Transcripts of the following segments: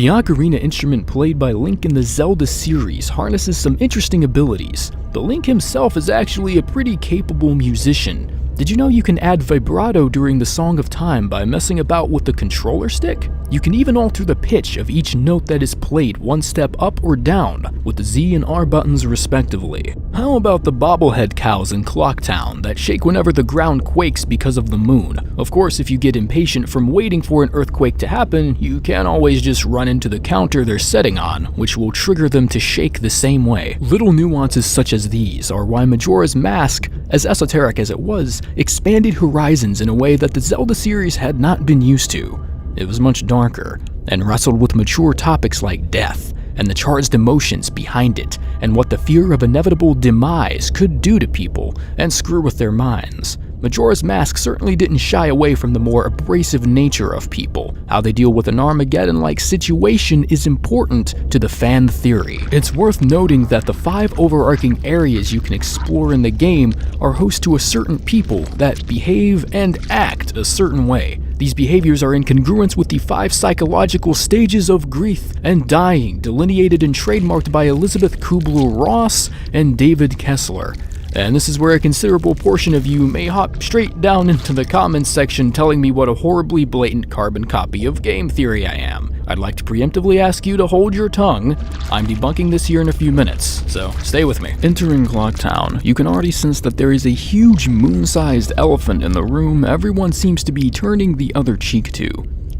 The ocarina instrument played by Link in the Zelda series harnesses some interesting abilities, but Link himself is actually a pretty capable musician. Did you know you can add vibrato during the Song of Time by messing about with the controller stick? You can even alter the pitch of each note that is played one step up or down with the Z and R buttons respectively. How about the bobblehead cows in Clocktown that shake whenever the ground quakes because of the moon? Of course, if you get impatient from waiting for an earthquake to happen, you can't always just run into the counter they're setting on, which will trigger them to shake the same way. Little nuances such as these are why Majora's Mask, as esoteric as it was, expanded horizons in a way that the Zelda series had not been used to. It was much darker, and wrestled with mature topics like death, and the charged emotions behind it, and what the fear of inevitable demise could do to people, and screw with their minds. Majora's Mask certainly didn't shy away from the more abrasive nature of people. How they deal with an Armageddon-like situation is important to the fan theory. It's worth noting that the 5 overarching areas you can explore in the game are host to a certain people that behave and act a certain way. These behaviors are in congruence with the 5 psychological stages of grief and dying delineated and trademarked by Elizabeth Kubler-Ross and David Kessler. And this is where a considerable portion of you may hop straight down into the comments section telling me what a horribly blatant carbon copy of game theory I am. I'd like to preemptively ask you to hold your tongue. I'm debunking this here in a few minutes, so stay with me. Entering Clocktown, you can already sense that there is a huge moon-sized elephant in the room everyone seems to be turning the other cheek to.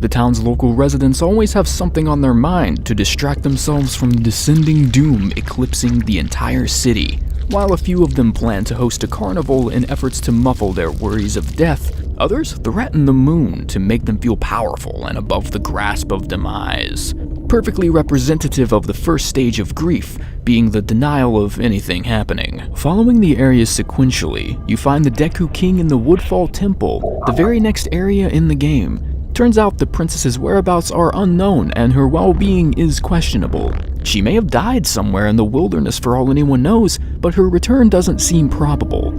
The town's local residents always have something on their mind to distract themselves from the descending doom eclipsing the entire city. While a few of them plan to host a carnival in efforts to muffle their worries of death, others threaten the moon to make them feel powerful and above the grasp of demise. Perfectly representative of the first stage of grief, being the denial of anything happening. Following the areas sequentially, you find the Deku King in the Woodfall Temple, the very next area in the game. Turns out the princess's whereabouts are unknown and her well-being is questionable. She may have died somewhere in the wilderness for all anyone knows, but her return doesn't seem probable.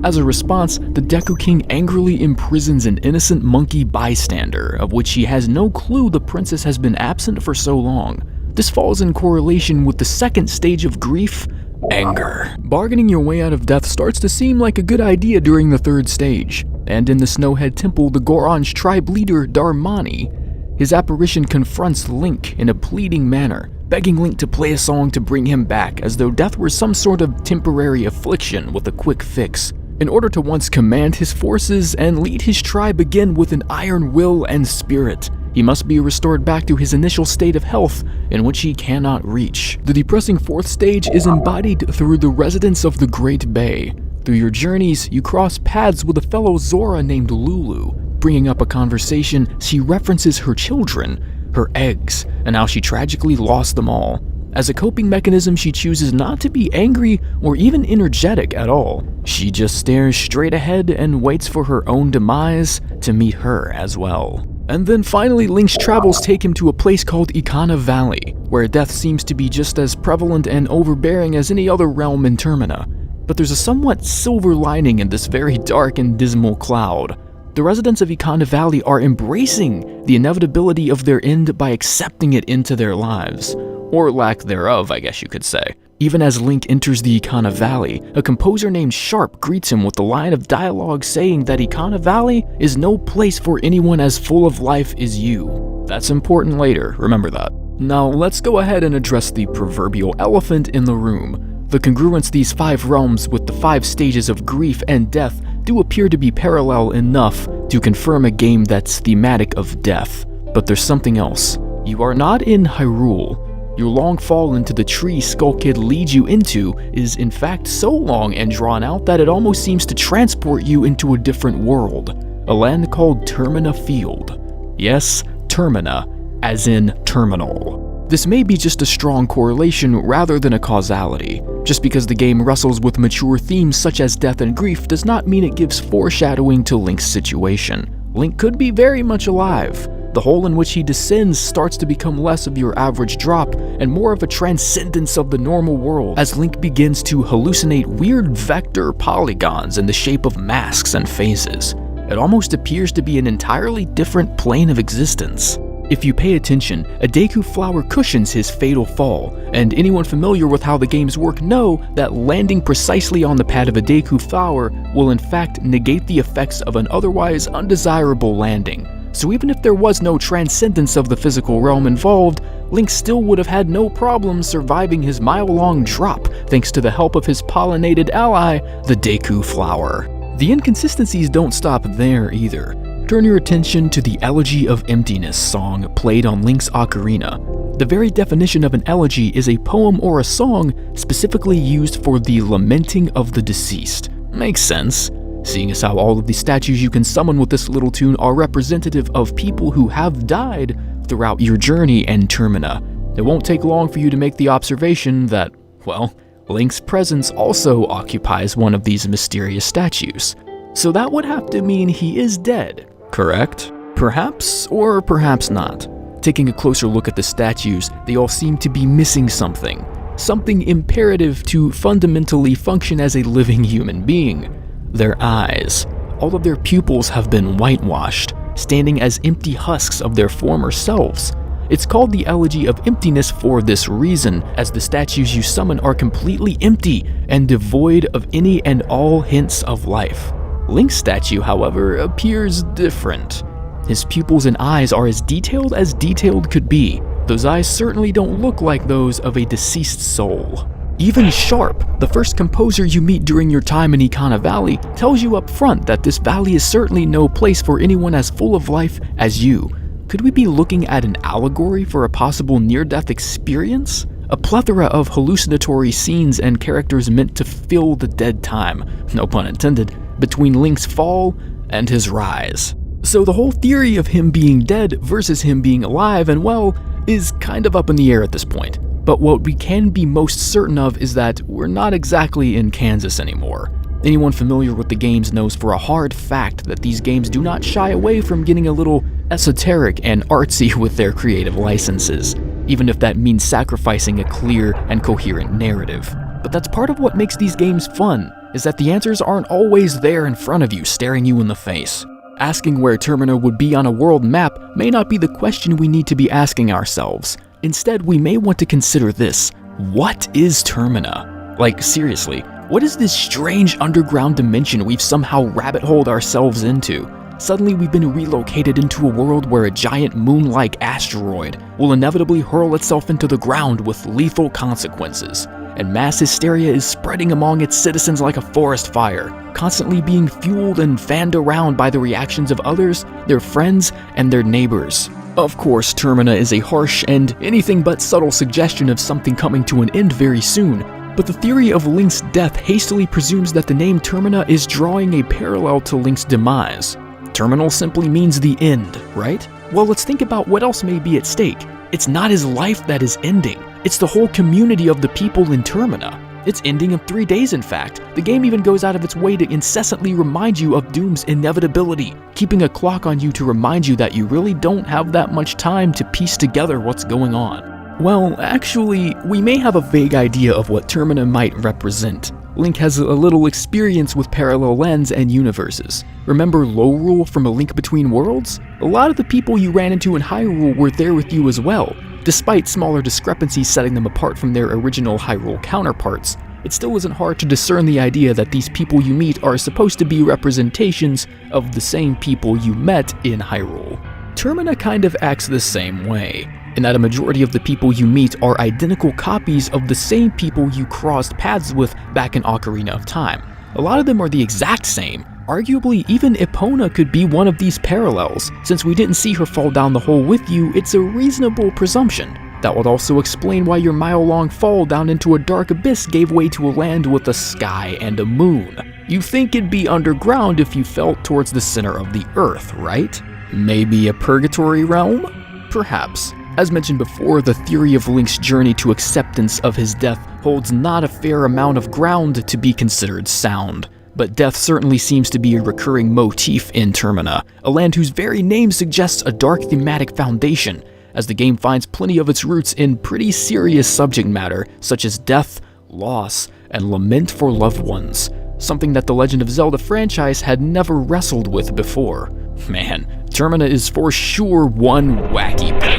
As a response, the Deku King angrily imprisons an innocent monkey bystander, of which he has no clue the princess has been absent for so long. This falls in correlation with the second stage of grief, anger. Bargaining your way out of death starts to seem like a good idea during the third stage, and in the Snowhead Temple, the Goron's tribe leader Darmani, his apparition confronts Link in a pleading manner, begging Link to play a song to bring him back as though death were some sort of temporary affliction with a quick fix. In order to once command his forces and lead his tribe again with an iron will and spirit, he must be restored back to his initial state of health in which he cannot reach. The depressing fourth stage is embodied through the residents of the Great Bay. Through your journeys, you cross paths with a fellow Zora named Lulu. Bringing up a conversation, she references her children, her eggs, and how she tragically lost them all. As a coping mechanism, she chooses not to be angry or even energetic at all. She just stares straight ahead and waits for her own demise to meet her as well. And then finally, Link's travels take him to a place called Ikana Valley, where death seems to be just as prevalent and overbearing as any other realm in Termina. But there's a somewhat silver lining in this very dark and dismal cloud. The residents of Ikana Valley are embracing the inevitability of their end by accepting it into their lives. Or lack thereof, I guess you could say. Even as Link enters the Ikana Valley, a composer named Sharp greets him with the line of dialogue saying that Ikana Valley is no place for anyone as full of life as you. That's important later, remember that. Now let's go ahead and address the proverbial elephant in the room. The congruence these 5 realms with the 5 stages of grief and death do appear to be parallel enough to confirm a game that's thematic of death. But there's something else. You are not in Hyrule. Your long fall into the tree Skull Kid leads you into is in fact so long and drawn out that it almost seems to transport you into a different world, a land called Termina Field. Yes, Termina, as in terminal. This may be just a strong correlation rather than a causality. Just because the game wrestles with mature themes such as death and grief does not mean it gives foreshadowing to Link's situation. Link could be very much alive. The hole in which he descends starts to become less of your average drop and more of a transcendence of the normal world as Link begins to hallucinate weird vector polygons in the shape of masks and faces. It almost appears to be an entirely different plane of existence. If you pay attention, a Deku flower cushions his fatal fall, and anyone familiar with how the games work know that landing precisely on the pad of a Deku flower will in fact negate the effects of an otherwise undesirable landing. So even if there was no transcendence of the physical realm involved, Link still would have had no problem surviving his mile-long drop thanks to the help of his pollinated ally, the Deku flower. The inconsistencies don't stop there either. Turn your attention to the Elegy of Emptiness song played on Link's ocarina. The very definition of an elegy is a poem or a song specifically used for the lamenting of the deceased. Makes sense, seeing as how all of the statues you can summon with this little tune are representative of people who have died throughout your journey in Termina. It won't take long for you to make the observation that, well, Link's presence also occupies one of these mysterious statues. So that would have to mean he is dead. Correct? Perhaps, or perhaps not. Taking a closer look at the statues, they all seem to be missing something. Something imperative to fundamentally function as a living human being. Their eyes. All of their pupils have been whitewashed, standing as empty husks of their former selves. It's called the Elegy of Emptiness for this reason, as the statues you summon are completely empty and devoid of any and all hints of life. Link's statue, however, appears different. His pupils and eyes are as detailed could be. Those eyes certainly don't look like those of a deceased soul. Even Sharp, the first composer you meet during your time in Ikana Valley, tells you up front that this valley is certainly no place for anyone as full of life as you. Could we be looking at an allegory for a possible near-death experience? A plethora of hallucinatory scenes and characters meant to fill the dead time, no pun intended, between Link's fall and his rise. So the whole theory of him being dead versus him being alive and well is kind of up in the air at this point. But what we can be most certain of is that we're not exactly in Kansas anymore. Anyone familiar with the games knows for a hard fact that these games do not shy away from getting a little esoteric and artsy with their creative licenses, even if that means sacrificing a clear and coherent narrative. But that's part of what makes these games fun, is that the answers aren't always there in front of you, staring you in the face. Asking where Termina would be on a world map may not be the question we need to be asking ourselves. Instead, we may want to consider this: what is Termina? Like, seriously, what is this strange underground dimension we've somehow rabbit-holed ourselves into? Suddenly we've been relocated into a world where a giant moon-like asteroid will inevitably hurl itself into the ground with lethal consequences, and mass hysteria is spreading among its citizens like a forest fire, constantly being fueled and fanned around by the reactions of others, their friends, and their neighbors. Of course, Termina is a harsh and anything but subtle suggestion of something coming to an end very soon, but the theory of Link's death hastily presumes that the name Termina is drawing a parallel to Link's demise. Terminal simply means the end, right? Well, let's think about what else may be at stake. It's not his life that is ending. It's the whole community of the people in Termina. It's ending in 3 days, in fact. The game even goes out of its way to incessantly remind you of Doom's inevitability, keeping a clock on you to remind you that you really don't have that much time to piece together what's going on. Well, actually, we may have a vague idea of what Termina might represent. Link has a little experience with parallel lands and universes. Remember Lorule from A Link Between Worlds? A lot of the people you ran into in Hyrule were there with you as well. Despite smaller discrepancies setting them apart from their original Hyrule counterparts, it still isn't hard to discern the idea that these people you meet are supposed to be representations of the same people you met in Hyrule. Termina kind of acts the same way, in that a majority of the people you meet are identical copies of the same people you crossed paths with back in Ocarina of Time. A lot of them are the exact same. Arguably, even Epona could be one of these parallels. Since we didn't see her fall down the hole with you, it's a reasonable presumption. That would also explain why your mile-long fall down into a dark abyss gave way to a land with a sky and a moon. You think it'd be underground if you fell towards the center of the Earth, right? Maybe a purgatory realm? Perhaps. As mentioned before, the theory of Link's journey to acceptance of his death holds not a fair amount of ground to be considered sound. But death certainly seems to be a recurring motif in Termina, a land whose very name suggests a dark thematic foundation, as the game finds plenty of its roots in pretty serious subject matter, such as death, loss, and lament for loved ones, something that the Legend of Zelda franchise had never wrestled with before. Man, Termina is for sure one wacky player.